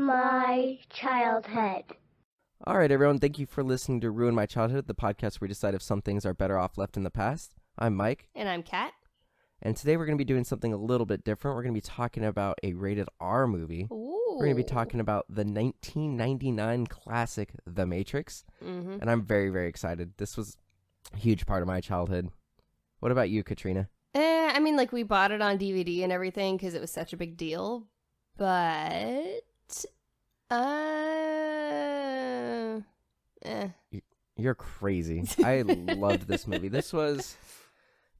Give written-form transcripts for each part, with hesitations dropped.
my childhood. All right, everyone. Thank you for listening to Ruin My Childhood, the podcast where we decide if some things are better off left in the past. I'm Mike. And I'm Kat. And today we're going to be doing something a little bit different. We're going to be talking about a rated R movie. Ooh. We're going to be talking about the 1999 classic, The Matrix. Mm-hmm. And I'm very, very excited. This was a huge part of my childhood. What about you, Katrina? I mean, like, we bought it on DVD and everything because it was such a big deal. But, You're crazy. I loved this movie. This was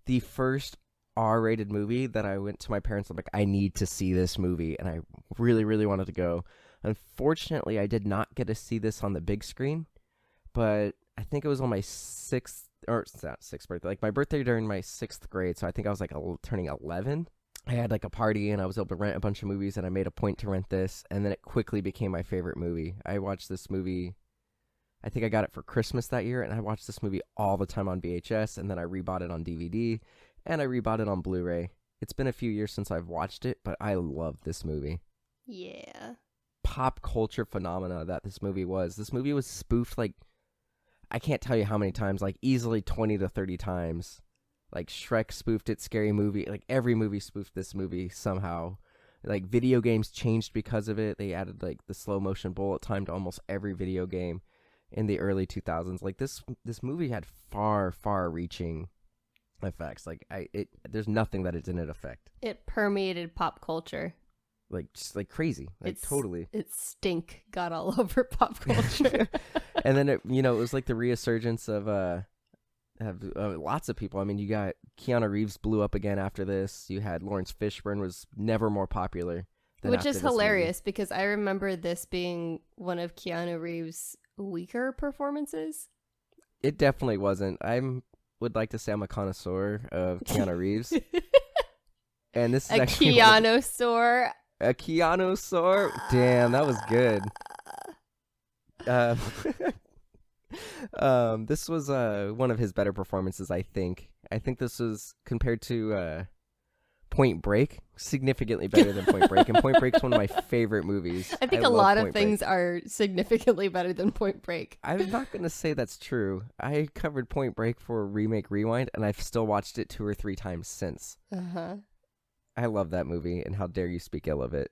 the first R-rated movie that I went to my parents. I'm like, I need to see this movie, and I really, really wanted to go. Unfortunately, I did not get to see this on the big screen, but I think it was on my sixth birthday, like my birthday during my 6th grade. So I think I was like turning 11. I had like a party, and I was able to rent a bunch of movies, and I made a point to rent this, and then it quickly became my favorite movie. I watched this movie. I think I got it for Christmas that year, and I watched this movie all the time on VHS, and then I rebought it on DVD, and I rebought it on Blu-ray. It's been a few years since I've watched it, but I love this movie. yeah. Pop culture phenomena that this movie was. This movie was spoofed, like, I can't tell you how many times, like, easily 20 to 30 times. Like, Shrek spoofed it, Scary Movie, like, every movie spoofed this movie somehow. Like, video games changed because of it. They added, like, the slow-motion bullet time to almost every video game in the early 2000s. Like, this movie had far-reaching effects. Like, there's nothing that it didn't affect. It permeated pop culture. Like, just like crazy. Like, totally. Its stink got all over pop culture. And then it was like the resurgence of lots of people. I mean, you got Keanu Reeves blew up again after this. You had Lawrence Fishburne was never more popular. Which is hilarious because I remember this being one of Keanu Reeves' weaker performances. It definitely wasn't. Would like to say I'm a connoisseur of Keanu Reeves. And this is a Keanu-saur. A Keanu-saur? Damn, that was good. This was one of his better performances, I think. I think this was, compared to Point Break, significantly better than Point Break. And Point Break's one of my favorite movies. I think a lot of things are significantly better than Point Break. I'm not going to say that's true. I covered Point Break for Remake Rewind, and I've still watched it 2 or 3 times since. Uh-huh. I love that movie, and how dare you speak ill of it.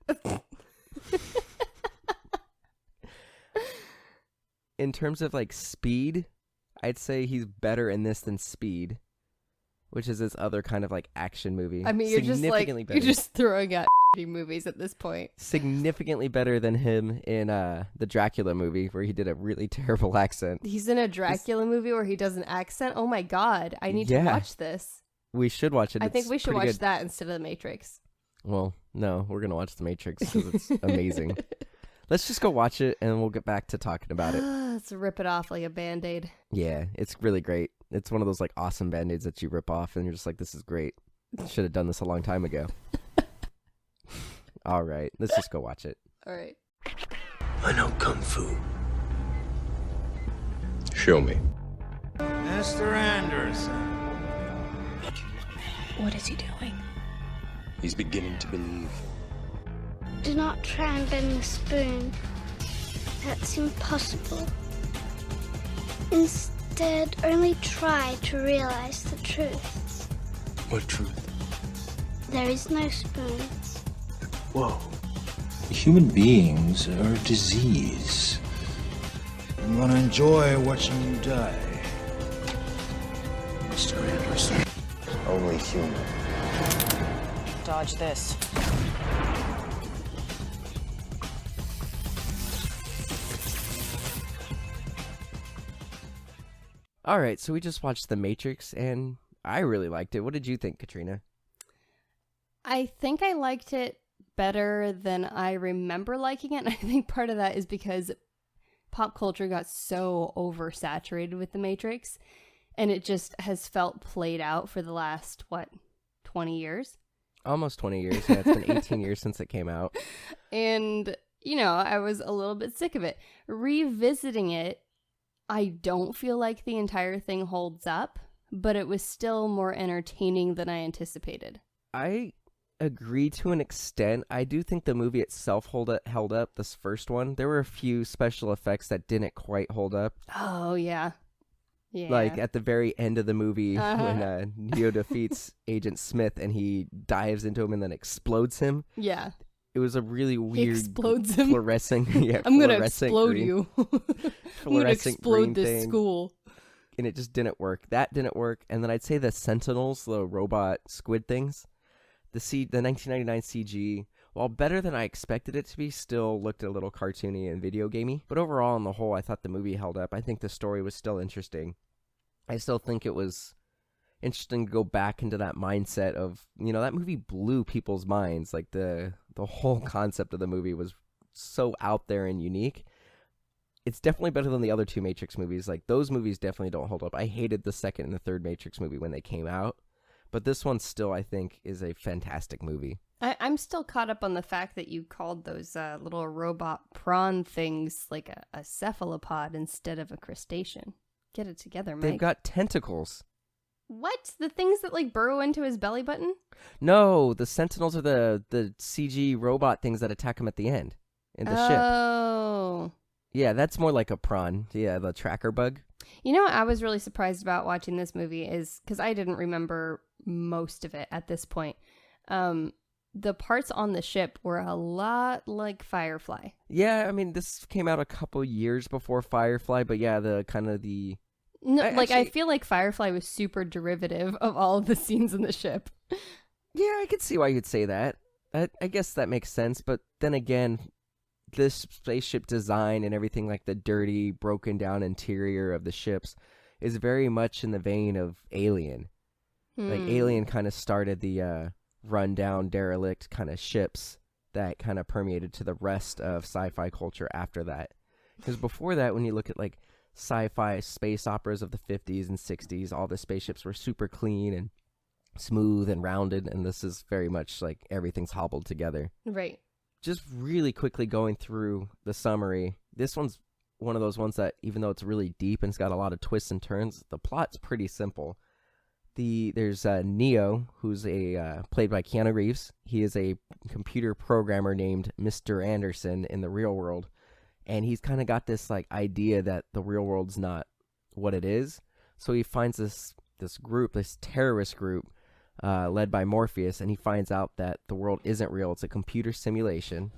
In terms of, like, Speed, I'd say he's better in this than Speed, which is his other kind of, like, action movie. I mean, you're just throwing out movies at this point. Significantly better than him in the Dracula movie, where he did a really terrible accent. He's in a Dracula movie where he does an accent? Oh my god, I need to watch this. We should watch it. I think we should watch that instead of The Matrix. Well, no, we're going to watch The Matrix because it's amazing. Let's just go watch it, and we'll get back to talking about it. Let's rip it off like a Band-Aid. Yeah, it's really great. It's one of those, like, awesome Band-Aids that you rip off, and you're just like, this is great. Should have done this a long time ago. All right, let's just go watch it. All right. I know Kung Fu. Show me. Mr. Anderson. What is he doing? He's beginning to believe. Do not try and bend the spoon. That's impossible. Instead, only try to realize the truth. What truth? There is no spoon. Whoa. Human beings are a disease. I'm gonna enjoy watching you die. Mr. Anderson. Only human. Dodge this. All right, so we just watched The Matrix, and I really liked it. What did you think, Katrina? I think I liked it better than I remember liking it. And I think part of that is because pop culture got so oversaturated with The Matrix, and it just has felt played out for the last, 20 years? Almost 20 years. Yeah, it's been 18 years since it came out. And, I was a little bit sick of it. Revisiting it, I don't feel like the entire thing holds up, but it was still more entertaining than I anticipated. I agree to an extent. I do think the movie itself held up, this first one. There were a few special effects that didn't quite hold up. Oh, yeah. Yeah. Like at the very end of the movie Uh-huh. when Neo defeats Agent Smith and he dives into him and then explodes him. Yeah. It was a really He weird explodes him. fluorescent. Yeah, I'm going to fluorescent explode green- you. I'm going to fluorescent explode green this thing. school. And it just didn't work. That didn't work. And then I'd say the Sentinels, the robot squid things, the 1999 CG, while better than I expected it to be, still looked a little cartoony and video gamey. But overall, on the whole, I thought the movie held up. I think the story was still interesting. I still think it was interesting to go back into that mindset of, you know, that movie blew people's minds. Like the whole concept of the movie was so out there and unique. It's definitely better than the other two Matrix movies. Like, those movies definitely don't hold up. I hated the second and the third Matrix movie when they came out. But this one still, I think, is a fantastic movie. I'm still caught up on the fact that you called those little robot prawn things like a cephalopod instead of a crustacean. Get it together, Mike. They've got tentacles. What? The things that like burrow into his belly button? No, the Sentinels are the CG robot things that attack him at the end in the ship. Oh. Yeah, that's more like a prawn. Yeah, the tracker bug. You know what I was really surprised about watching this movie is because I didn't remember most of it at this point. The parts on the ship were a lot like Firefly. Yeah, I mean, this came out a couple years before Firefly, but yeah, the kind of the... No, I I feel like Firefly was super derivative of all of the scenes in the ship. Yeah, I could see why you'd say that. I guess that makes sense, but then again, this spaceship design and everything, like the dirty, broken down interior of the ships, is very much in the vein of Alien. Like, Alien kind of started the run-down, derelict kind of ships that kind of permeated to the rest of sci-fi culture after that. Because before that, when you look at, like, sci-fi space operas of the 50s and 60s, all the spaceships were super clean and smooth and rounded, and this is very much like everything's hobbled together. Right. Just really quickly going through the summary, this one's one of those ones that, even though it's really deep and it's got a lot of twists and turns, the plot's pretty simple. There's Neo, who's played by Keanu Reeves. He is a computer programmer named Mr. Anderson in the real world, and he's kind of got this like idea that the real world's not what it is. So he finds this group, this terrorist group, led by Morpheus, and he finds out that the world isn't real. It's a computer simulation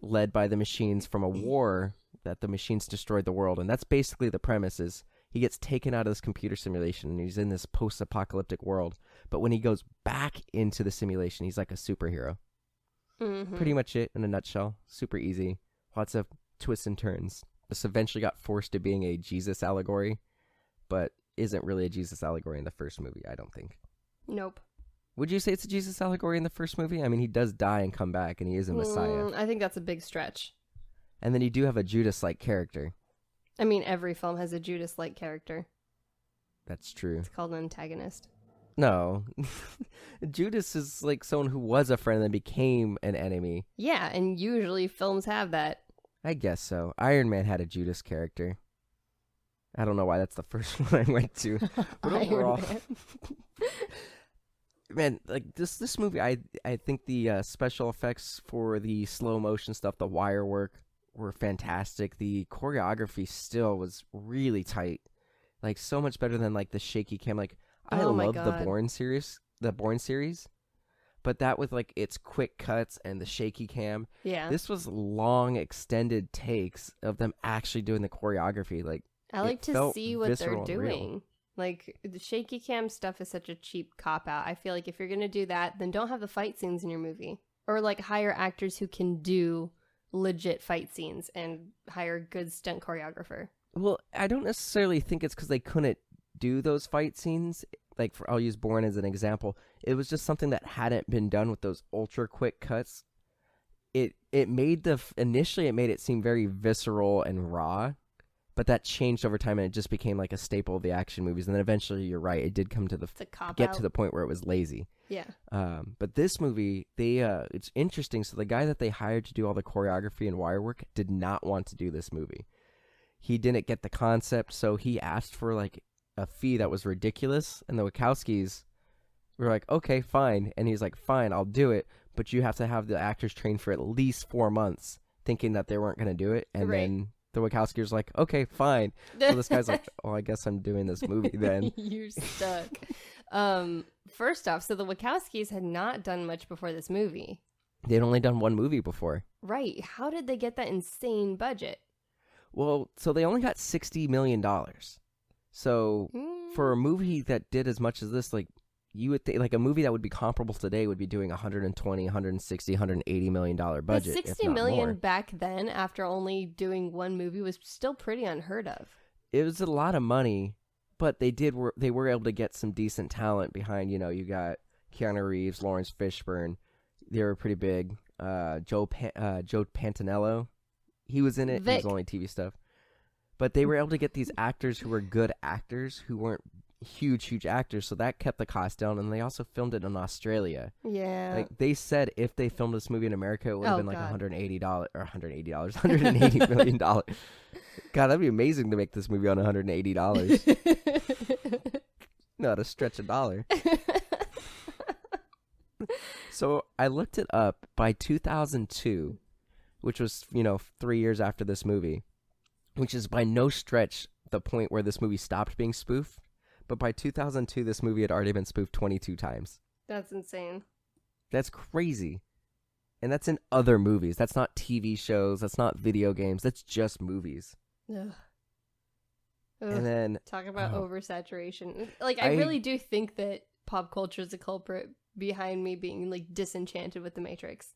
led by the machines from a war that the machines destroyed the world. And that's basically the premise. Is he gets taken out of this computer simulation and he's in this post-apocalyptic world. But when he goes back into the simulation, he's like a superhero. Mm-hmm. Pretty much it in a nutshell. Super easy. Lots of twists and turns. This eventually got forced to being a Jesus allegory, but isn't really a Jesus allegory in the first movie, I don't think. Nope. Would you say it's a Jesus allegory in the first movie? I mean, he does die and come back, and he is a Messiah. I think that's a big stretch. And then you do have a Judas-like character. I mean, every film has a Judas-like character. That's true. It's called an antagonist. No. Judas is like someone who was a friend and then became an enemy. Yeah, and usually films have that. I guess so. Iron Man had a Judas character. I don't know why that's the first one I went to. But Iron overall, Man. man, like this movie, I think the special effects for the slow motion stuff, the wire work, were fantastic. The choreography still was really tight, like so much better than like the shaky cam. Like I Oh my love the God. Bourne series, but that with like its quick cuts and the shaky cam. Yeah. This was long, extended takes of them actually doing the choreography. Like I like it to felt see what they're visceral and real. doing. Like, the shaky cam stuff is such a cheap cop-out. I feel like if you're going to do that, then don't have the fight scenes in your movie. Or, like, hire actors who can do legit fight scenes and hire a good stunt choreographer. Well, I don't necessarily think it's because they couldn't do those fight scenes. Like, I'll use Bourne as an example. It was just something that hadn't been done with those ultra quick cuts. It made initially it made it seem very visceral and raw, but that changed over time and it just became like a staple of the action movies. And then eventually, you're right, it did come to It's a cop-out. get to the point where it was lazy. Yeah. But this movie, it's interesting. So the guy that they hired to do all the choreography and wire work did not want to do this movie. He didn't get the concept, so he asked for like a fee that was ridiculous, and the Wachowskis we're like, okay, fine. And he's like, fine, I'll do it. But you have to have the actors trained for at least 4 months, thinking that they weren't going to do it. And Right. then the Wachowskis like, okay, fine. So this guy's like, oh, I guess I'm doing this movie then. You're stuck. First off, so the Wachowskis had not done much before this movie. They'd only done one movie before. Right. How did they get that insane budget? Well, so they only got $60 million. So for a movie that did as much as this, like, you would think, like, a movie that would be comparable today would be doing $120, $160, $180 million budget. But if $60 not million more. back then, after only doing one movie, was still pretty unheard of. It was a lot of money, but they were able to get some decent talent behind. You know, you got Keanu Reeves, Lawrence Fishburne. They were pretty big. Joe Pantanello, he was in it. Vic. It was only TV stuff. But they were able to get these actors who were good actors who weren't huge actors, so that kept the cost down. And they also filmed it in Australia. Yeah. Like they said, if they filmed this movie in America, it would have been like God. $180 million. God, that'd be amazing to make this movie on $180. Not a stretch a dollar. So I looked it up. By 2002, which was 3 years after this movie, which is by no stretch the point where this movie stopped being spoofed. But by 2002, this movie had already been spoofed 22 times. That's insane. That's crazy. And that's in other movies. That's not TV shows. That's not video games. That's just movies. Ugh. And then Talk about oh. oversaturation. Like, I really do think that pop culture is a culprit behind me being, like, disenchanted with The Matrix.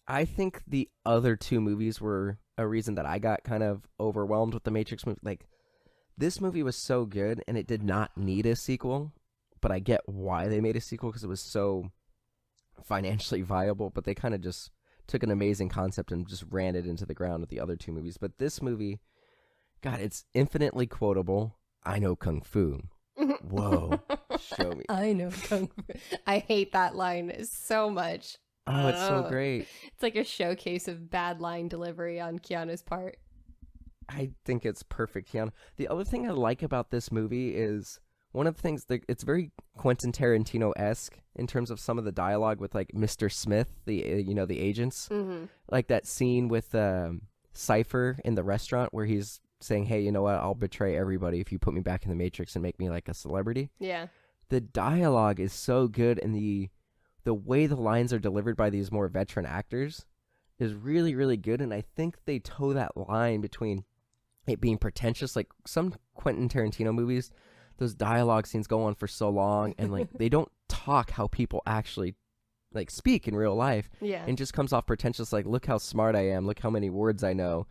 I think the other two movies were a reason that I got kind of overwhelmed with the Matrix movie. Like, this movie was so good, and it did not need a sequel, but I get why they made a sequel, because it was so financially viable, but they kind of just took an amazing concept and just ran it into the ground with the other two movies. But this movie, God, it's infinitely quotable. I know Kung Fu. Whoa. Show me. I know Kung Fu. I hate that line so much. Oh, it's so great. It's like a showcase of bad line delivery on Keanu's part. I think it's perfect, Keanu. The other thing I like about this movie is one of the things that it's very Quentin Tarantino-esque in terms of some of the dialogue with like Mr. Smith, the the agents, like that scene with Cypher in the restaurant where he's saying, "Hey, you know what? I'll betray everybody if you put me back in the Matrix and make me like a celebrity." Yeah. The dialogue is so good, and the way the lines are delivered by these more veteran actors is really, really good. And I think they toe that line between it being pretentious. Like some Quentin Tarantino movies, those dialogue scenes go on for so long, and like they don't talk how people actually like speak in real life. Yeah. And just comes off pretentious, like, look how smart I am, look how many words I know.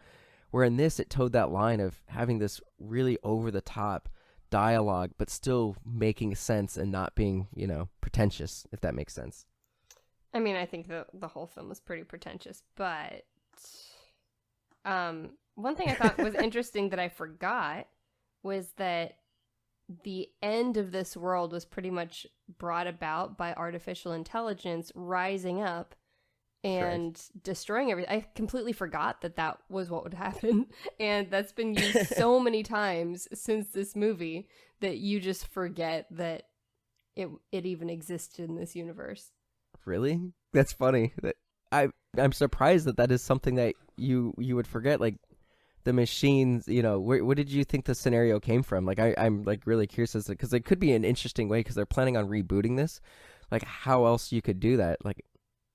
Where in this, it towed that line of having this really over-the-top dialogue, but still making sense and not being, pretentious, if that makes sense. I mean, I think the whole film was pretty pretentious, but one thing I thought was interesting that I forgot was that the end of this world was pretty much brought about by artificial intelligence rising up and destroying everything. I completely forgot that was what would happen. And that's been used so many times since this movie that you just forget that it even existed in this universe. Really? That's funny. I'm surprised that is something that you would forget. Like the machines, where did you think the scenario came from? Like I'm like really curious as to, because it could be an interesting way because they're planning on rebooting this. Like how else you could do that? Like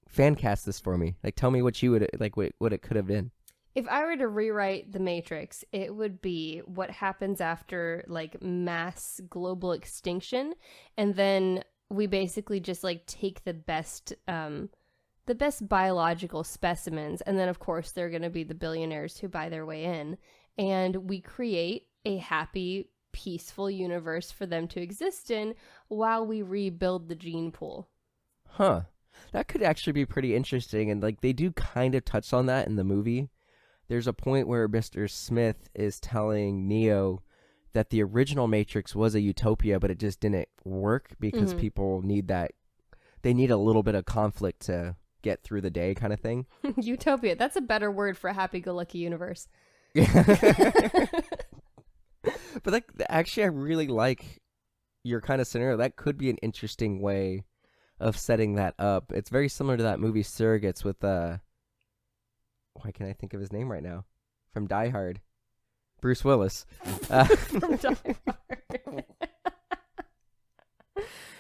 fan cast this for me. Like tell me what you would like what it could have been. If I were to rewrite The Matrix, it would be what happens after like mass global extinction, and then we basically just like take the best biological specimens, and then of course they're going to be the billionaires who buy their way in, and we create a happy, peaceful universe for them to exist in while we rebuild the gene pool. Huh. That could actually be pretty interesting, and like they do kind of touch on that in the movie. There's a point where Mr. Smith is telling Neo that the original Matrix was a utopia, but it just didn't work because people need that. They need a little bit of conflict to get through the day kind of thing. Utopia. That's a better word for a happy-go-lucky universe. But like, actually, I really like your kind of scenario, that could be an interesting way of setting that up. It's very similar to that movie Surrogates with why can't I think of his name right now? From Die Hard. Bruce Willis. From Die Hard.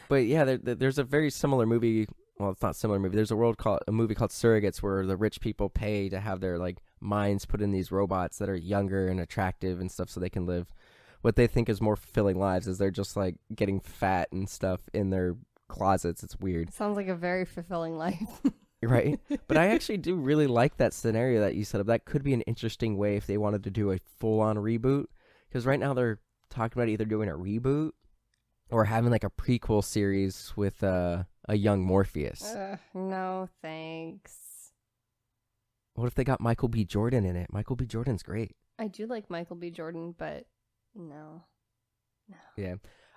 But yeah, there's a very similar movie. Well, it's not a similar movie. There's a movie called Surrogates where the rich people pay to have their like minds put in these robots that are younger and attractive and stuff, so they can live what they think is more fulfilling lives, as they're just like getting fat and stuff in their closets. It's weird. Sounds like a very fulfilling life. Right? But I actually do really like that scenario that you set up. That could be an interesting way if they wanted to do a full-on reboot. Because right now they're talking about either doing a reboot or having like a prequel series with a young Morpheus. No, thanks. What if they got Michael B. Jordan in it? Michael B. Jordan's great. I do like Michael B. Jordan, but no. Yeah.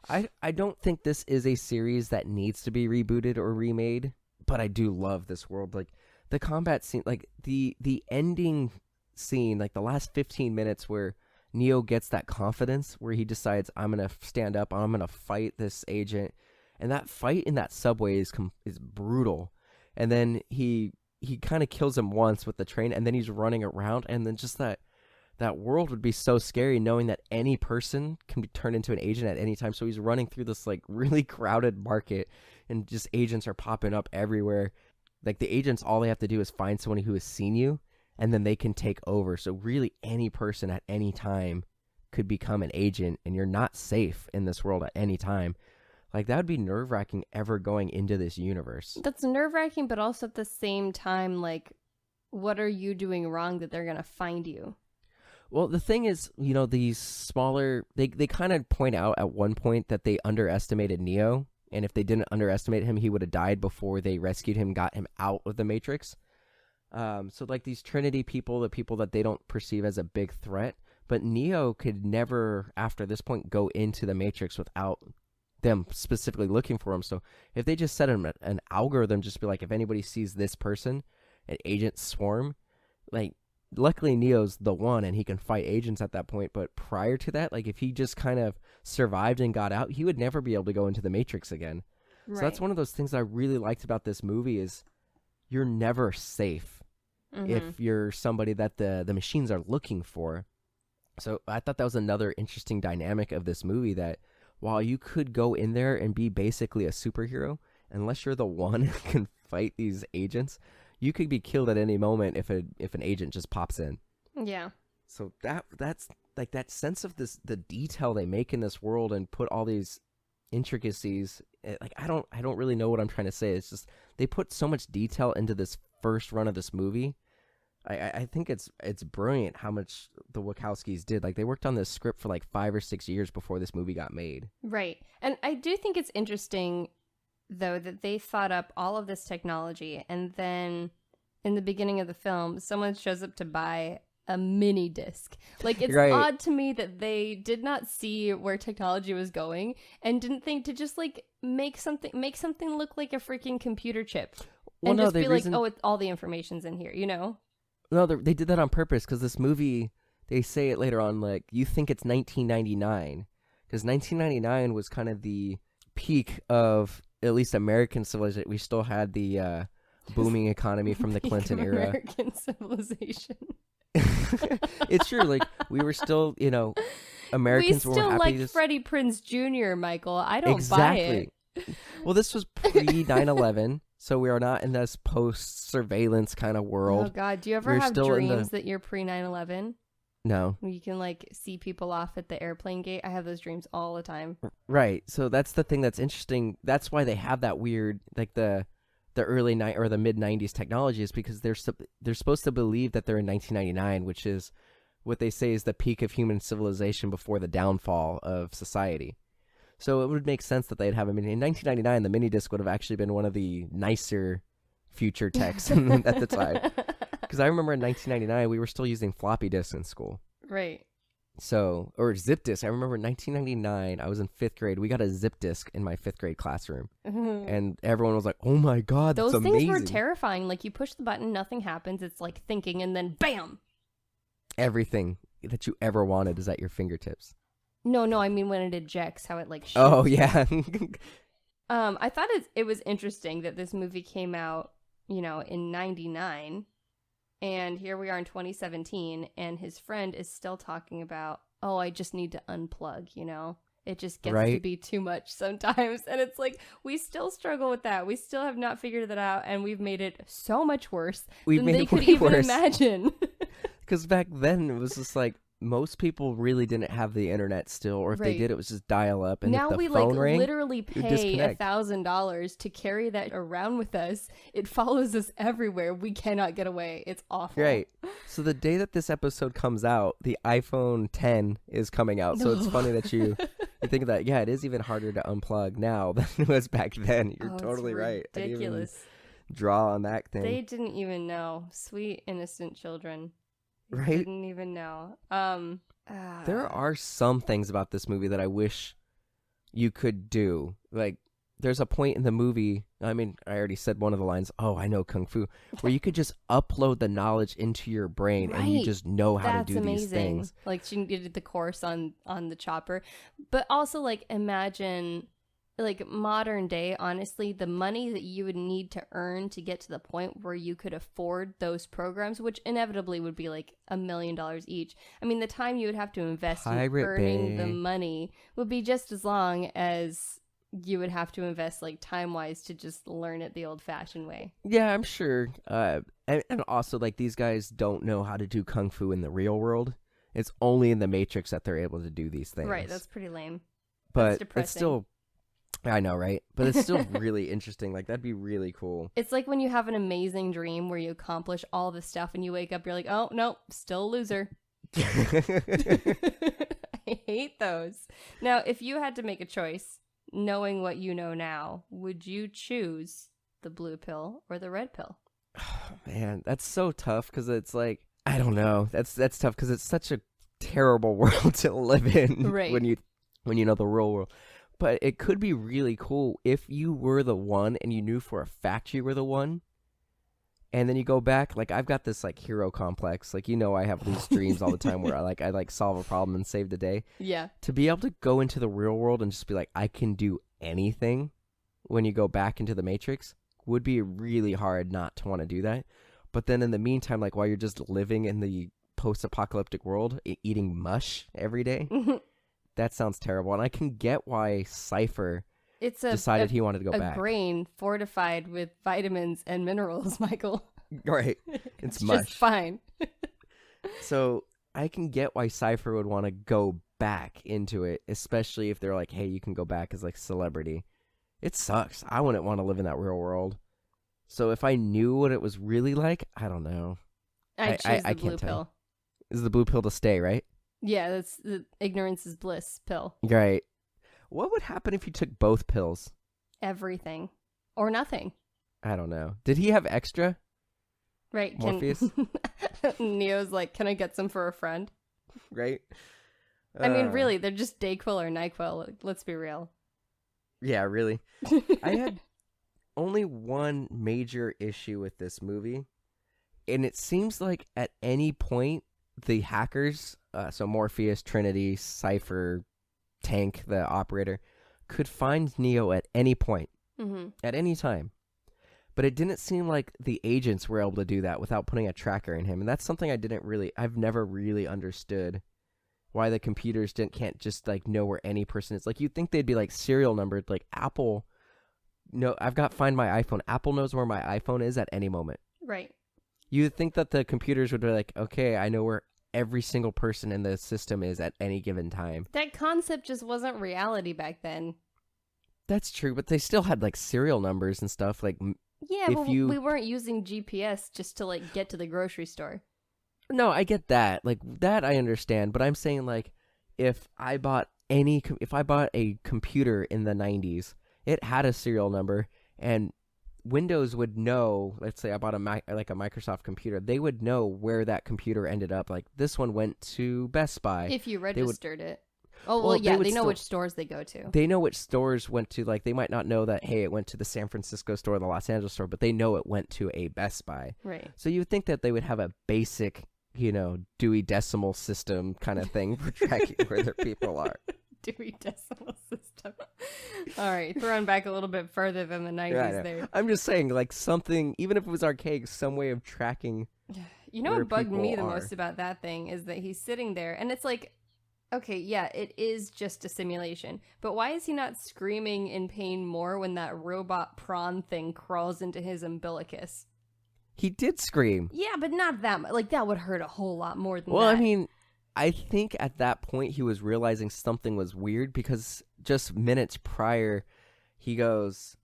I don't think this is a series that needs to be rebooted or remade, but I do love this world. Like the combat scene, like the ending scene, like the last 15 minutes where Neo gets that confidence where he decides, I'm going to stand up, I'm going to fight this agent. And that fight in that subway is brutal. And then he kind of kills him once with the train, and then he's running around, and then just that world would be so scary, knowing that any person can be turned into an agent at any time. So he's running through this like really crowded market, and just agents are popping up everywhere. Like the agents, all they have to do is find someone who has seen you, and then they can take over. So really any person at any time could become an agent, and you're not safe in this world at any time. Like that would be nerve-wracking ever going into this universe. That's nerve-wracking, but also at the same time, like, what are you doing wrong that they're going to find you? Well, the thing is, you know, these smaller, they kind of point out at one point that they underestimated Neo, and if they didn't underestimate him, he would have died before they rescued him, got him out of the Matrix. So like these Trinity people, the people that they don't perceive as a big threat, but Neo could never, after this point, go into the Matrix without them specifically looking for him. So if they just set an algorithm, just be like, if anybody sees this person, an agent swarm, like, luckily Neo's the one and he can fight agents at that point. But prior to that, like if he just kind of survived and got out, he would never be able to go into the Matrix again. Right. So that's one of those things I really liked about this movie is you're never safe if you're somebody that the machines are looking for. So I thought that was another interesting dynamic of this movie, that while you could go in there and be basically a superhero, unless you're the one who can fight these agents, you could be killed at any moment if an agent just pops in. Yeah. So that's like that sense of the detail they make in this world and put all these intricacies. Like I don't really know what I'm trying to say. It's just they put so much detail into this first run of this movie. I think it's brilliant how much the Wachowskis did. Like they worked on this script for like 5 or 6 years before this movie got made. Right. And I do think it's interesting, though, that they thought up all of this technology, and then in the beginning of the film, someone shows up to buy a mini disc. Like it's right. odd to me that they did not see where technology was going and didn't think to just like make something look like a freaking computer chip, and just be like, oh, all the information's in here, you know? No, they did that on purpose, because this movie, they say it later on, like, you think it's 1999, because 1999 was kind of the peak of at least American civilization. We still had the booming economy from the Clinton era. American civilization. It's true. Like, we were still, you know, Americans were happy. We still like Freddie Prinze Jr., Michael. I don't buy it. Well, this was pre 9/11. So we are not in this post-surveillance kind of world. Oh, God. Do you ever have dreams that you're pre-9/11? No. You can, like, see people off at the airplane gate. I have those dreams all the time. Right. So that's the thing that's interesting. That's why they have that weird, like, the early or the mid-90s technology, is because they're supposed to believe that they're in 1999, which is what they say is the peak of human civilization before the downfall of society. So it would make sense that they'd have a mini. In 1999, the mini disc would have actually been one of the nicer future techs at the time. Because I remember in 1999, we were still using floppy disks in school. Right. So, or zip disk. I remember in 1999, I was in 5th grade. We got a zip disk in my 5th grade classroom. And everyone was like, oh my God, that's amazing. Those things were terrifying. Like, you push the button, nothing happens. It's like thinking, and then bam! Everything that you ever wanted is at your fingertips. No, I mean when it ejects, how it like shoots. Oh yeah. I thought it was interesting that this movie came out, in 99, and here we are in 2017, and his friend is still talking about, oh, I just need to unplug, It just gets to Right. be too much sometimes, and it's like, we still struggle with that. We still have not figured that out, and we've made it so much worse We've than made they it could way even worse. imagine. Because back then it was just like most people really didn't have the internet still, or if they Right. did, it was just dial up. And Now if the we phone rang, literally would pay disconnect. $1,000 to carry that around with us. It follows us everywhere. We cannot get away. It's awful. Right. So the day that this episode comes out, the iPhone 10 is coming out. So it's No. funny that you think of that. Yeah, it is even harder to unplug now than it was back then. You're Oh, it's totally right. I didn't even ridiculous. draw on that thing. They didn't even know. Sweet innocent children. They Right? didn't even know. There are some things about this movie that I wish you could do. Like, there's a point in the movie, I mean, I already said one of the lines, oh, I know Kung Fu, where you could just upload the knowledge into your brain and you Right. just know how That's to do amazing. these things. Like she did the course on the chopper, but also like imagine like modern day. Honestly, the money that you would need to earn to get to the point where you could afford those programs, which inevitably would be like $1 million each. I mean, the time you would have to invest in Pirate earning the Bay. money would be just as long as you would have to invest like time wise to just learn it the old fashioned way. Yeah, I'm sure. And also, like, these guys don't know how to do Kung Fu in the real world. It's only in the Matrix that they're able to do these things. Right. That's pretty lame. but depressing. it's still, I know, right? But it's still really interesting. Like, that'd be really cool. It's like when you have an amazing dream where you accomplish all this stuff and you wake up, you're like, oh, no, still a loser. I hate those. Now, if you had to make a choice, knowing what you know now, would you choose the blue pill or the red pill? Man, that's so tough because it's like, I don't know. That's tough because it's such a terrible world to live in Right. when you know the real world. But it could be really cool if you were the one and you knew for a fact you were the one. And then you go back, like, I've got this like hero complex. Like, I have these dreams all the time where I solve a problem and save the day. Yeah. To be able to go into the real world and just be like, I can do anything when you go back into the Matrix would be really hard not to want to do that. But then in the meantime, like, while you're just living in the post-apocalyptic world, eating mush every day, that sounds terrible. And I can get why Cypher It's decided he wanted to go a back. grain fortified with vitamins and minerals, Michael. Right. It's Just mush. fine. So I can get why Cypher would want to go back into it, especially if they're like, hey, you can go back as like celebrity. It sucks. I wouldn't want to live in that real world. So if I knew what it was really like, I don't know. I choose I the blue can't tell. pill. Is the blue pill to stay, right? Yeah, that's the ignorance is bliss pill. Right. What would happen if you took both pills? Everything. Or nothing. I don't know. Did he have extra? Right. Morpheus? Neo's like, can I get some for a friend? Right? I mean, really, they're just Dayquil or NyQuil. Like, let's be real. Yeah, really. I had only one major issue with this movie, and it seems like at any point the hackers, so Morpheus, Trinity, Cypher, Tank, the operator, could find Neo at any point, at any time. But it didn't seem like the agents were able to do that without putting a tracker in him, and that's something I've never really understood. Why the computers can't just like know where any person is. Like, you'd think they'd be like serial numbered. Like Apple, no, I've got Find My iPhone. Apple knows where my iPhone is at any moment. Right. You'd think that the computers would be like, okay, I know where every single person in the system is at any given time. That concept just wasn't reality back then. That's true, but they still had like serial numbers and stuff. Like, Yeah, if but you- we weren't using GPS just to like get to the grocery store. no, I get that. Like, that I understand, but I'm saying like, if I bought a computer in the 90s, it had a serial number, and Windows would know, let's say I bought a Microsoft computer, they would know where that computer ended up. Like, this one went to Best Buy. If you would- registered it. Oh, well, Well, they yeah, would they know still- which stores they go to. They know which stores went to, like, they might not know that, hey, it went to the San Francisco store or the Los Angeles store, but they know it went to a Best Buy. Right. So you would think that they would have a basic Dewey Decimal System kind of thing for tracking where their people are. Dewey Decimal System. All right, throwing back a little bit further than the 90s Yeah, there. I'm just saying, like, something, even if it was archaic, some way of tracking. You know where what bugged me the people most are. about that thing is that he's sitting there and it's like, okay, yeah, it is just a simulation. But why is he not screaming in pain more when that robot prawn thing crawls into his umbilicus? He did scream. Yeah, but not that much. Like, that would hurt a whole lot more than Well, that. I mean, I think at that point he was realizing something was weird because just minutes prior, he goes,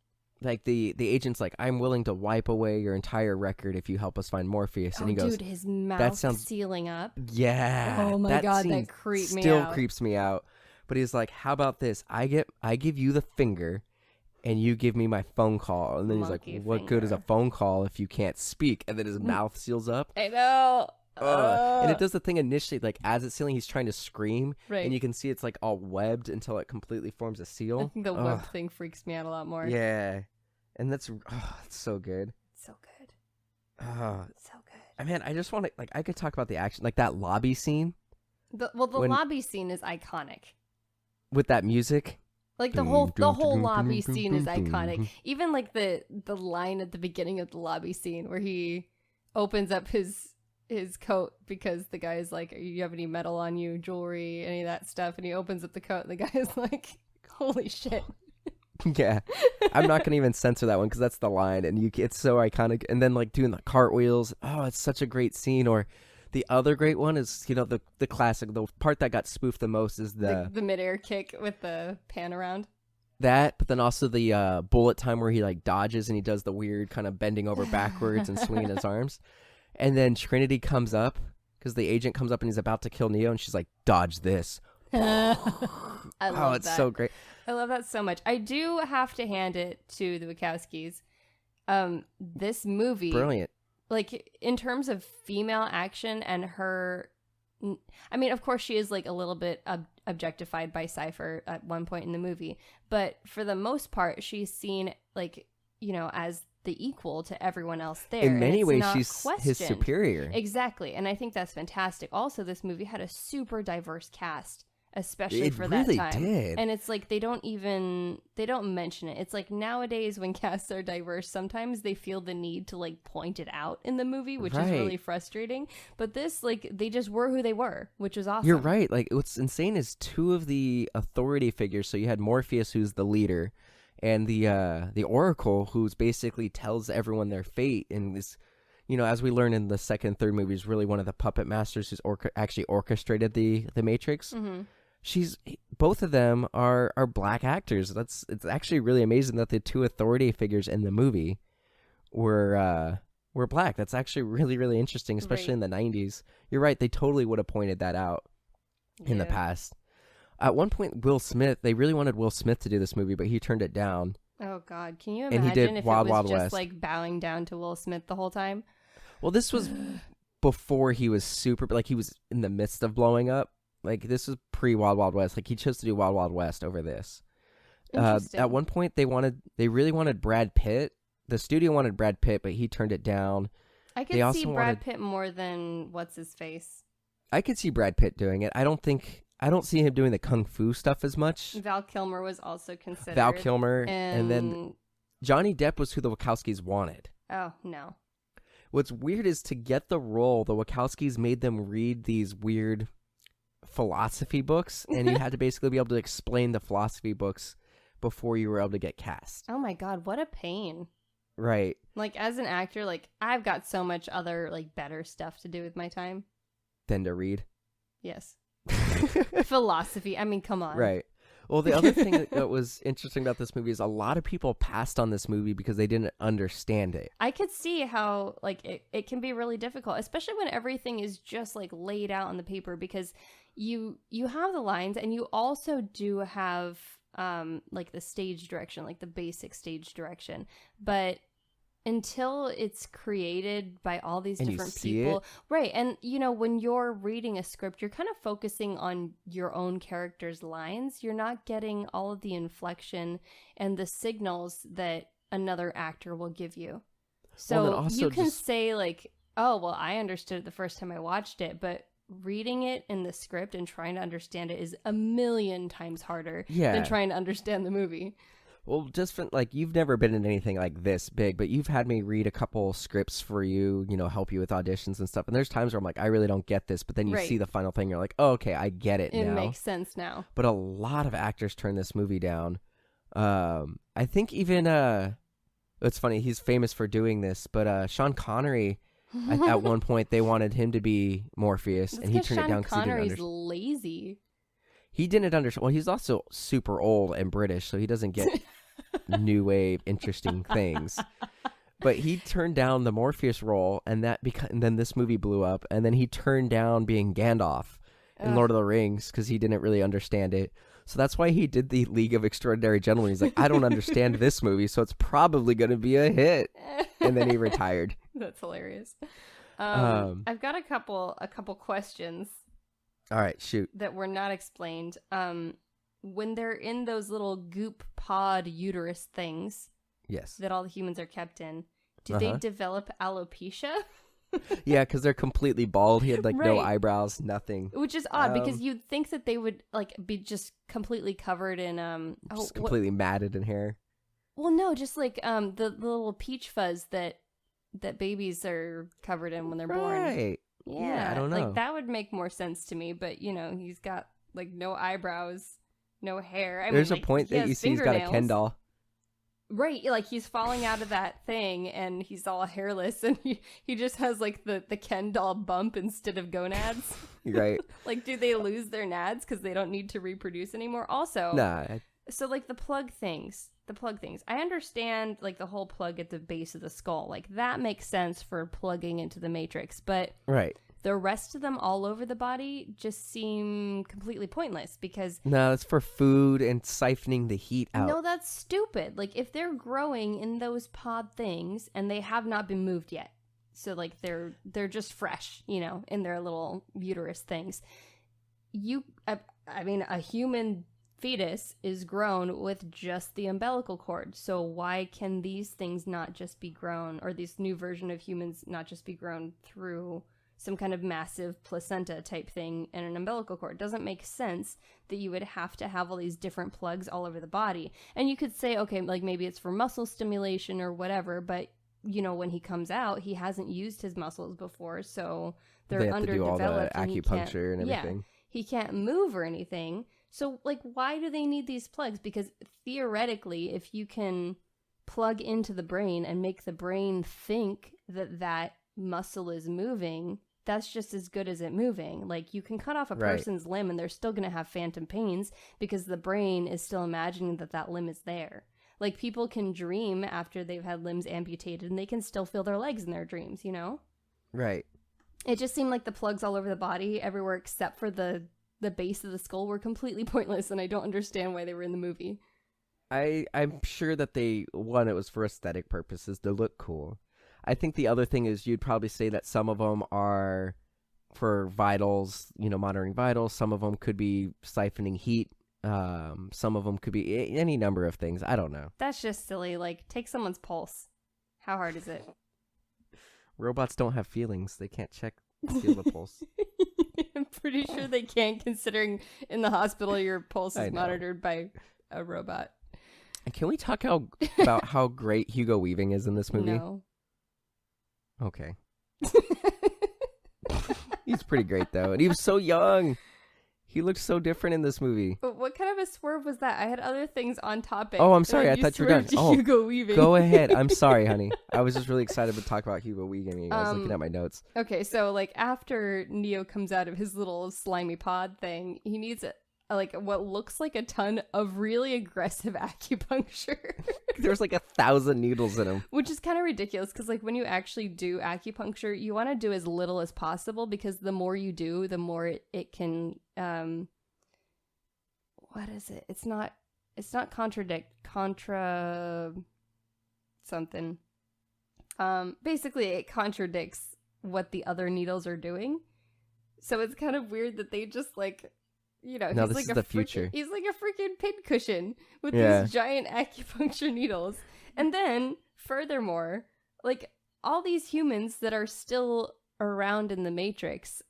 like, the agent's like, I'm willing to wipe away your entire record if you help us find Morpheus. And he goes, dude, his mouth sounds- sealing up. yeah. Oh my God, that scene creeped me still out. creeps me out. But he's like, how about this? I give you the finger and you give me my phone call. And then he's Monkey like, what good is a finger. phone call if you can't speak? And then his mouth seals up. I know. And it does the thing initially, like, as it's sealing, he's trying to scream. Right. And you can see it's, like, all webbed until it completely forms a I seal. think the web thing freaks me out a lot more. Yeah. And that's it's so good. So good. Oh, So good. I mean, I just want to, like, I could talk about the action, like that lobby scene The When- lobby scene is iconic. with that music. Like the whole lobby scene is iconic. Even like the line at the beginning of the lobby scene where he opens up his coat because the guy is like, you have any metal on you, jewelry, any of that stuff, and he opens up the coat and the guy is like, holy shit. Yeah. I'm not going to even censor that one because that's the line, and it's so iconic. And then, like, doing the cartwheels. Oh, it's such a great scene. Or the other great one is, the classic, the part that got spoofed the most is The midair kick with the pan around. that, but then also the bullet time where he, like, dodges and he does the weird kind of bending over backwards and swinging his arms. And then Trinity comes up because the agent comes up and he's about to kill Neo, and she's like, dodge this. I love It's that. so great. I love that so much. I do have to hand it to the Wachowskis. This movie, Brilliant. like in terms of female action and her, I mean, of course she is like a little bit objectified by Cypher at one point in the movie, but for the most part, she's seen like, as the equal to everyone else there. In and many it's ways, not she's his questioned. superior. Exactly, and I think that's fantastic. Also, this movie had a super diverse cast, especially It for really that time. did. And it's like they don't mention it. It's like nowadays when casts are diverse, sometimes they feel the need to like point it out in the movie, which is Right. really frustrating. But this, like, they just were who they were, which was awesome. You're right. Like, what's insane is two of the authority figures. So you had Morpheus, who's the leader, and the Oracle, who's basically tells everyone their fate. And this, as we learn in the second and third movie, is really one of the puppet masters who's actually orchestrated the Matrix. Mm-hmm. Both of them are black actors. It's actually really amazing that the two authority figures in the movie were black. That's actually really, really interesting, especially in the 90s. You're right. They totally would have pointed that out in the past. At one point, they really wanted Will Smith to do this movie, but he turned it down. Oh God, can you And he imagine did if Wild it was Wild just West. like bowing down to Will Smith the whole time? Well, this was before he was he was in the midst of blowing up. Like, this was pre-Wild Wild West. Like, he chose to do Wild Wild West over this. Interesting. At one point, they really wanted Brad Pitt. The studio wanted Brad Pitt, but he turned it down. I they could also see Brad wanted- Pitt more than what's his face. I could see Brad Pitt doing it. I don't see him doing the kung fu stuff as much. Val Kilmer was also considered. Val Kilmer, and then Johnny Depp was who the Wachowskis wanted. Oh no. What's weird is to get the role, the Wachowskis made them read these weird philosophy books, and you had to basically be able to explain the philosophy books before you were able to get cast. Oh my God, what a pain. Right. Like, as an actor, like, I've got so much other, like, better stuff to do with my time. Then to read. Yes. Philosophy. I mean, come on. Right. Well, the other thing that was interesting about this movie is a lot of people passed on this movie because they didn't understand it. I could see how, like, it can be really difficult, especially when everything is just, like, laid out on the paper, because you have the lines, and you also do have, like, the stage direction, like, the basic stage direction. But until it's created by all these And you different see people, it. right? And when you're reading a script, you're kind of focusing on your own character's lines. You're not getting all of the inflection and the signals that another actor will give you. Well, then So also you can just- say, like, Oh, well, I understood it the first time I watched it, but reading it in the script and trying to understand it is a million times harder than trying to understand the movie. Well, just for, like, you've never been in anything like this big, but you've had me read a couple scripts for you, help you with auditions and stuff. And there's times where I'm like, I really don't get this, but then you Right. see the final thing, you're like, oh, okay, I get it now. It makes sense now. But a lot of actors turn this movie down. I think even it's funny, he's famous for doing this, but Sean Connery, at one point they wanted him to be Morpheus, and he turned it down because he didn't understand. Lazy. He didn't understand. Well, he's also super old and British, so he doesn't get new wave interesting things. But he turned down the Morpheus role, and then this movie blew up, and then he turned down being Gandalf in Lord of the Rings because he didn't really understand it. So that's why he did the League of Extraordinary Gentlemen. He's like, I don't understand this movie, so it's probably going to be a hit. And then he retired. That's hilarious. I've got a couple questions. All right, shoot. That were not explained. When they're in those little goop pod uterus things, yes, that all the humans are kept in, do they develop alopecia? Yeah, because they're completely bald. He had no Right. eyebrows, nothing. Which is odd because you'd think that they would be just completely covered in just completely matted in hair. Well, no, just the little peach fuzz that babies are covered in when they're born. Right. Yeah, I don't know. That would make more sense to me, but he's got no eyebrows, no hair. There's a point that you see he's got a Ken doll. Right, he's falling out of that thing and he's all hairless and he just has the Ken doll bump instead of gonads. Right. Do they lose their nads because they don't need to reproduce anymore? Also, nah. So the plug things. I understand the whole plug at the base of the skull. That makes sense for plugging into the matrix, but right. The rest of them all over the body just seem completely pointless because... No, it's for food and siphoning the heat out. No, that's stupid. If they're growing in those pod things and they have not been moved yet, so they're just fresh, in their little uterus things. A human fetus is grown with just the umbilical cord. So why can these things not just be grown, or this new version of humans not just be grown through some kind of massive placenta type thing and an umbilical cord? It doesn't make sense that you would have to have all these different plugs all over the body. And you could say, okay, maybe it's for muscle stimulation or whatever, but when he comes out, he hasn't used his muscles before, so they're they have underdeveloped. To do all the acupuncture and everything. Yeah, he can't move or anything. So, why do they need these plugs? Because theoretically, if you can plug into the brain and make the brain think that muscle is moving, that's just as good as it moving. You can cut off a person's limb and they're still going to have phantom pains because the brain is still imagining that limb is there. People can dream after they've had limbs amputated and they can still feel their legs in their dreams, Right. It just seemed like the plugs all over the body, everywhere except for the base of the skull, were completely pointless, and I don't understand why they were in the movie. I'm sure that it was for aesthetic purposes to look cool. I think the other thing is you'd probably say that some of them are for vitals, monitoring vitals. Some of them could be siphoning heat. Some of them could be any number of things. I don't know. That's just silly. Take someone's pulse. How hard is it? Robots don't have feelings. They can't feel the pulse. I'm pretty sure they can, considering in the hospital your pulse is monitored by a robot. And can we talk about how great Hugo Weaving is in this movie? No. Okay. He's pretty great, though. And he was so young. He looked so different in this movie. But what kind of a swerve was that? I had other things on topic. Oh, I'm sorry. I thought you were done. Oh, Hugo Weaving. Go ahead. I'm sorry, honey. I was just really excited to talk about Hugo Weaving. I was looking at my notes. Okay, so after Neo comes out of his little slimy pod thing, he needs what looks like a ton of really aggressive acupuncture. There's 1,000 needles in him. Which is kind of ridiculous because when you actually do acupuncture, you want to do as little as possible because the more you do, the more it can what is it? It's not contra something. Basically it contradicts what the other needles are doing. So it's kind of weird that they just no, he's this is the future. He's like a freaking pincushion with these giant acupuncture needles. And then, furthermore, all these humans that are still around in the Matrix,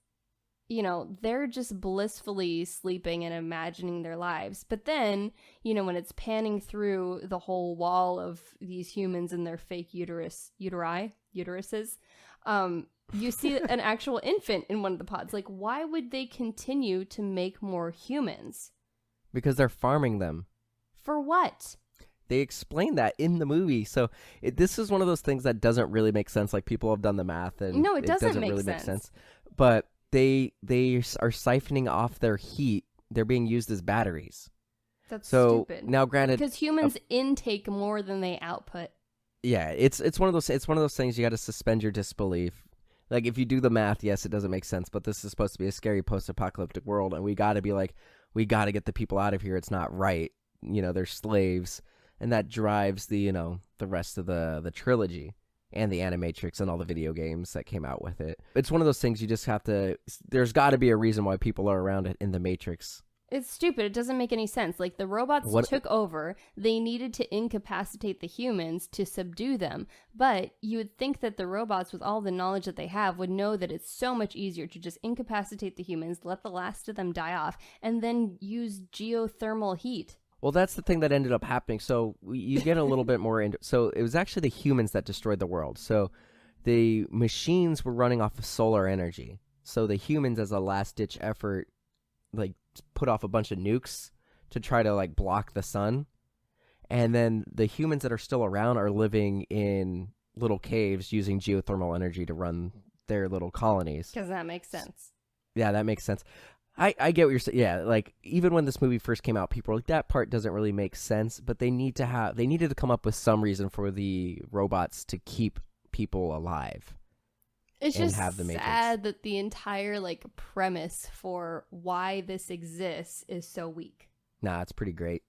you know, they're just blissfully sleeping and imagining their lives. But then, you know, when it's panning through the whole wall of these humans and their fake uteruses, you see an actual infant in one of the pods. Like, why would they continue to make more humans? Because they're farming them. For what? They explain that in the movie. So this is one of those things that doesn't really make sense. Like, people have done the math, and No, it doesn't make really sense. make sense. But they are siphoning off their heat. They're being used as batteries. That's So stupid. now, granted, Because humans intake more than they output. yeah, it's one of those things you got to suspend your disbelief. Like, if you do the math, yes, it doesn't make sense. But this is supposed to be a scary post-apocalyptic world, and we got to be like, we got to get the people out of here. It's not right. You know, they're slaves, and that drives the rest of the trilogy and the Animatrix and all the video games that came out with it. It's one of those things you just have to. There's got to be a reason why people are around it in the Matrix. It's stupid. It doesn't make any sense. Like, the robots took over. They needed to incapacitate the humans to subdue them. But you would think that the robots, with all the knowledge that they have, would know that it's so much easier to just incapacitate the humans, let the last of them die off, and then use geothermal heat. Well, that's the thing that ended up happening. So you get a little bit more into. So it was actually the humans that destroyed the world. So the machines were running off of solar energy. So the humans, as a last-ditch effort, like, put off a bunch of nukes to try to, like, block the sun. And then the humans that are still around are living in little caves using geothermal energy to run their little colonies. Because that makes sense. Yeah, that makes sense. I get what you're saying. Yeah, like, even when this movie first came out, people were like, that part doesn't really make sense. But they needed to come up with some reason for the robots to keep people alive. It's and just have the Matrix. sad that the entire, like, premise for why this exists is so weak. Nah, it's pretty great.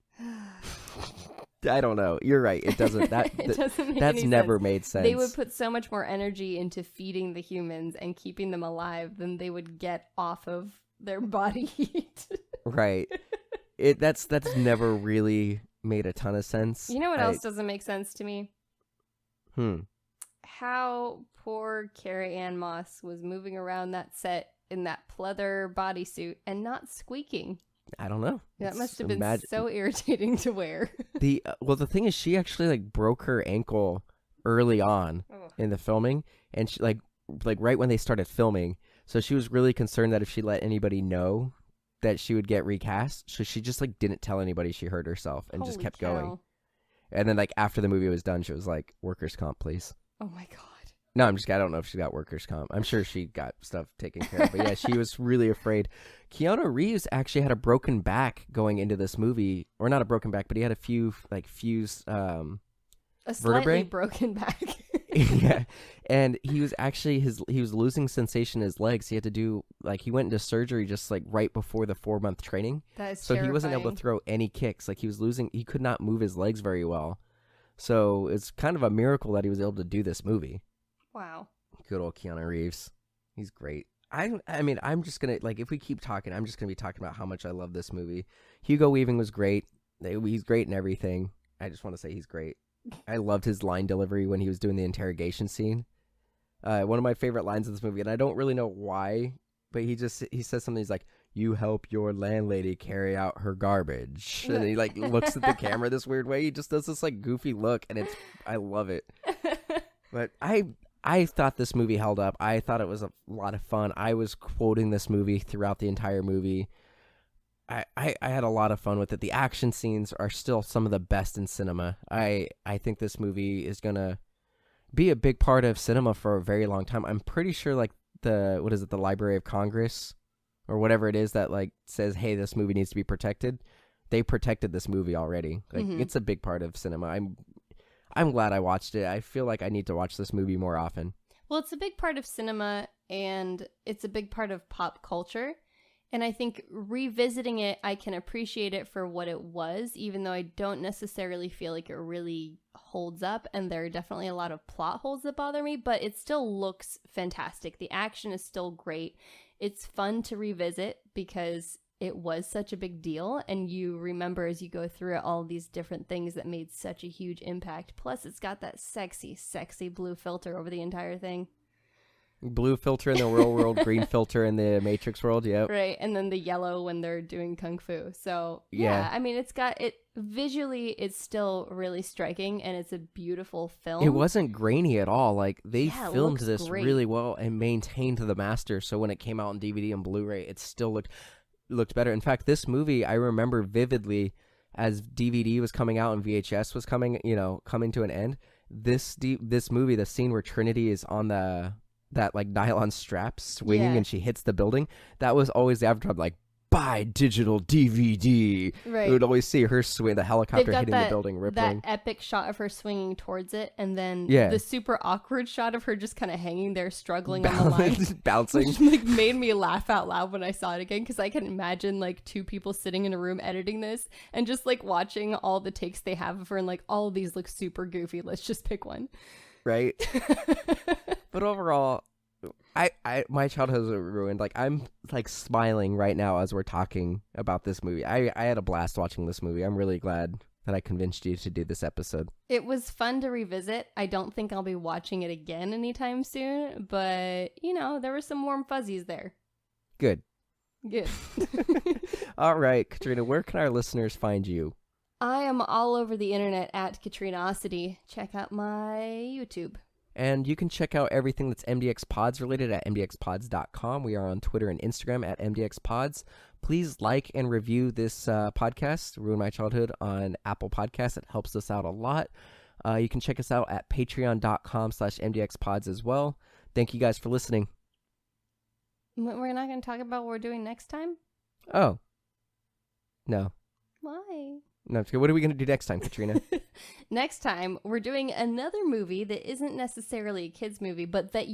I don't know. You're right. It doesn't. It doesn't make that's any never sense. made sense. They would put so much more energy into feeding the humans and keeping them alive than they would get off of their body heat. Right. That's never really made a ton of sense. You know what else doesn't make sense to me? How poor Carrie Ann Moss was moving around that set in that pleather bodysuit and not squeaking. I don't know. That It's must have been so irritating to wear. the thing is, she actually, like, broke her ankle early on in the filming, and she like right when they started filming. So she was really concerned that if she let anybody know, that she would get recast. So she just, like, didn't tell anybody she hurt herself and just Holy kept cow. going. And then, like, after the movie was done, she was like, "Workers' comp, please." Oh my god. No, I'm just kidding. I don't know if she got workers' comp. I'm sure she got stuff taken care of. But yeah, she was really afraid. Keanu Reeves actually had a broken back going into this movie. Or not a broken back, but he had a few, like, fused A slightly vertebrae. broken back. Yeah. And he was actually, he was losing sensation in his legs. He had to do, like, he went into surgery just, like, right before the 4-month training. That is So he wasn't able terrifying. to throw any kicks. Like, he could not move his legs very well. So it's kind of a miracle that he was able to do this movie. Wow. Good old Keanu Reeves. He's great. I mean, I'm just going to, like, if we keep talking, I'm just going to be talking about how much I love this movie. Hugo Weaving was great. He's great in everything. I just want to say he's great. I loved his line delivery when he was doing the interrogation scene. One of my favorite lines in this movie, and I don't really know why, but he says something. He's like, "You help your landlady carry out her garbage," and he, like, looks at the camera this weird way. He just does this, like, goofy look, and I love it. But I thought this movie held up. I thought it was a lot of fun. I was quoting this movie throughout the entire movie. I had a lot of fun with it. The action scenes are still some of the best in cinema. I think this movie is going to be a big part of cinema for a very long time. I'm pretty sure, like, the Library of Congress or whatever it is that, like, says, hey, this movie needs to be protected. They protected this movie already. Like, It's a big part of cinema. I'm glad I watched it. I feel like I need to watch this movie more often. Well, it's a big part of cinema, and it's a big part of pop culture. And I think revisiting it, I can appreciate it for what it was, even though I don't necessarily feel like it really holds up. And there are definitely a lot of plot holes that bother me, but it still looks fantastic. The action is still great. It's fun to revisit because it was such a big deal, and you remember as you go through it all these different things that made such a huge impact. Plus, it's got that sexy, sexy blue filter over the entire thing. Blue filter in the real world, green filter in the Matrix world. Yep. Right, and then the yellow when they're doing kung fu. So Yeah. I mean, it's got it visually. It's still really striking, and it's a beautiful film. It wasn't grainy at all. Like they Yeah, it filmed looks this great. really well and maintained the master. So when it came out on DVD and Blu-ray, it still looked better. In fact, this movie I remember vividly as DVD was coming out and VHS was coming to an end. This movie, the scene where Trinity is on that like nylon strap swinging Yeah. and she hits the building, that was always the advertisement, like buy digital DVD. Right. You would always see her swing, the helicopter hitting the building, rippling. That epic shot of her swinging towards it, and then Yeah. the super awkward shot of her just kind of hanging there, struggling on the line. Bouncing. Which like made me laugh out loud when I saw it again, because I can imagine like two people sitting in a room editing this and just like watching all the takes they have of her and like, all of these look super goofy. Let's just pick one. Right. But overall, my childhood was ruined. Like I'm like smiling right now as we're talking about this movie. I had a blast watching this movie. I'm really glad that I convinced you to do this episode. It was fun to revisit. I don't think I'll be watching it again anytime soon, but there were some warm fuzzies there. Good. Good. All right, Katrina, where can our listeners find you? I am all over the internet at Katrinaosity. Check out my YouTube. And you can check out everything that's MDXpods related at MDXpods.com. We are on Twitter and Instagram at MDXpods. Please like and review this podcast, Ruin My Childhood, on Apple Podcasts. It helps us out a lot. You can check us out at patreon.com/MDXpods as well. Thank you guys for listening. We're not going to talk about what we're doing next time? Oh. No. Why? No, what are we going to do next time, Katrina? Next time, we're doing another movie that isn't necessarily a kid's movie, but that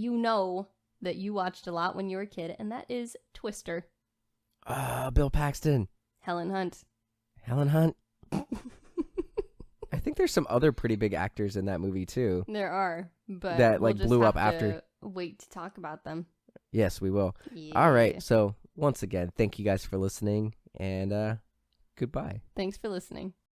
that you watched a lot when you were a kid, and that is Twister. Bill Paxton. Helen Hunt. Helen Hunt. I think there's some other pretty big actors in that movie, too. There are, but That, we'll like, just blew have up after. to wait to talk about them. Yes, we will. Yeah. All right. So, once again, thank you guys for listening, and goodbye. Thanks for listening.